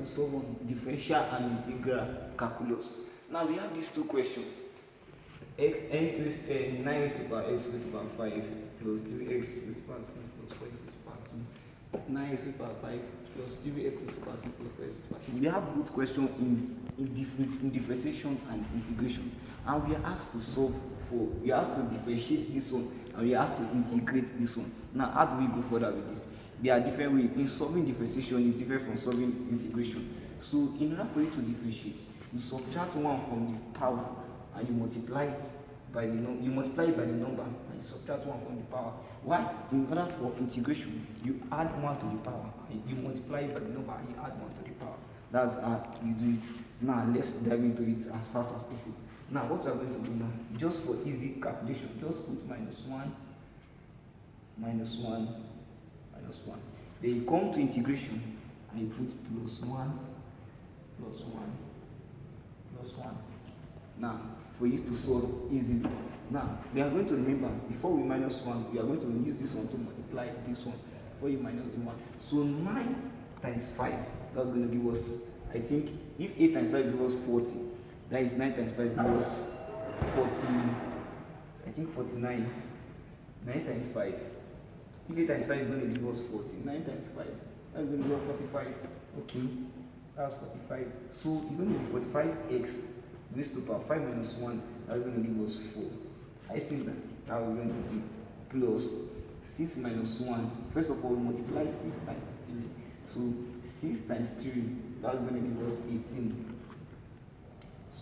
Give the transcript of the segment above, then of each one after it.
to solve on differential and integral calculus. Now we have these two questions. X n raised 9 raised to the power x raised to the power 5 plus 3x raised to the power 7 plus 4x raised to the power 2. 9 raised to the power 5 plus 3x raised to the power 6 plus 4x raised to the power 2. We have both questions in differentiation and integration, and we are asked to solve for, we are asked to differentiate this one, and we are asked to integrate this one. Now, how do we go further with this? There are different ways. In solving differentiation is different from solving integration. So, in order for you to differentiate, you subtract 1 from the power and you multiply it by the number. You multiply it by the number and you subtract 1 from the power. Why? In order for integration, you add 1 to the power and you multiply it by the number and you add 1 to the power. That's how you do it. Now let's dive into it as fast as possible. Now what we are going to do now, just for easy calculation, just put minus 1, minus 1, minus 1. Then you come to integration and you put plus 1, plus 1, plus 1. Now, for you to solve easily. Now, we are going to remember, before we minus 1, we are going to use this one to multiply this one. Before you minus the 1. So 9 times 5, that's going to give us, I think, if 8 times 5 gives us 40, that is 9 times 5 gives us 40, I think 49. 9 times 5. If 8 times 5 is going to give us 40, 9 times 5, that's going to give us 45. Okay, that's 45. So it's going to be 45x raised to the power 5 minus 1, that's going to give us 4. I think that now we're going to do plus 6 minus 1. First of all, multiply 6 times 3. So 6 times 3, that's going to give us 18.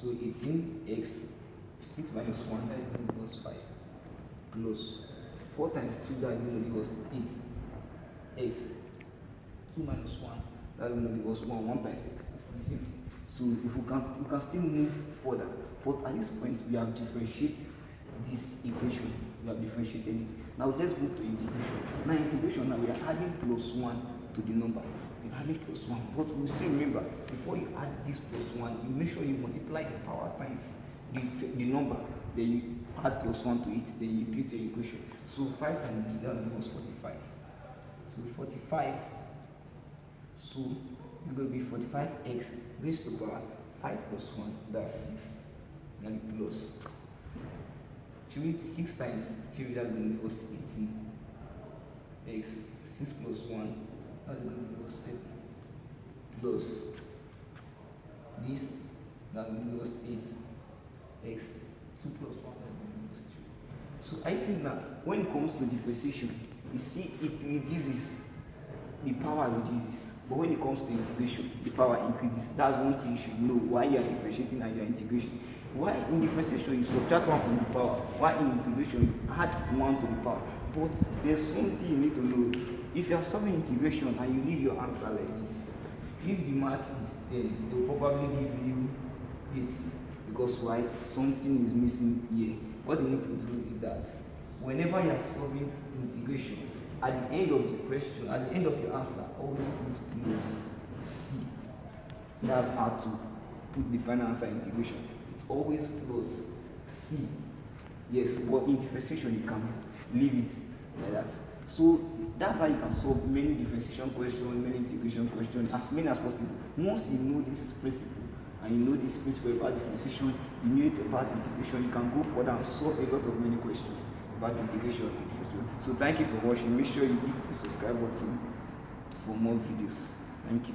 So 18x, 6 minus 1, that's going to give us 5. Plus 4 times 2, that's going to give us 8. X, 2 minus 1, that's going to give us 1. 1 times 6, it's the same thing. So if we can still move further, but at this point we have differentiated this equation. We have differentiated it. Now let's move to integration. Now integration, now we are adding plus 1 to the number. We're adding plus 1, but we still remember, before you add this plus 1, you make sure you multiply the power times the number. Then you add plus 1 to it. Then you repeat your equation. So 5 times this, that will give us 45. So 45. So it's going to be 45x raised to the power 5 plus 1, that's 6. Then plus 3, 6 times 3, that's going to give us 18. X, 6 plus 1, that's going to give us 7. Plus this, that will give us 8. X, 2 plus 1, that will give us 3. So I see that when it comes to differentiation, you see it reduces, the power reduces. But when it comes to integration, the power increases. That's one thing you should know why you are differentiating and you are integration. Why in differentiation you subtract 1 from the power, why in integration you add 1 to the power. But there's something you need to know. If you are solving integration and you leave your answer like this, if the mark is 10, they'll probably give you 8. Because why? Something is missing here. What you need to do is that whenever you are solving integration, at the end of the question, at the end of your answer, always put plus C. That's how to put the final answer in integration. It's always plus C. Yes, but in differentiation you can leave it like that. So that's how you can solve many differentiation questions, many integration questions, as many as possible. Once you know this principle and you know this principle about differentiation, you know it about integration, you can go further and solve a lot of many questions about integration and differentiation. So thank you for watching. Make sure you hit the subscribe button for more videos. Thank you.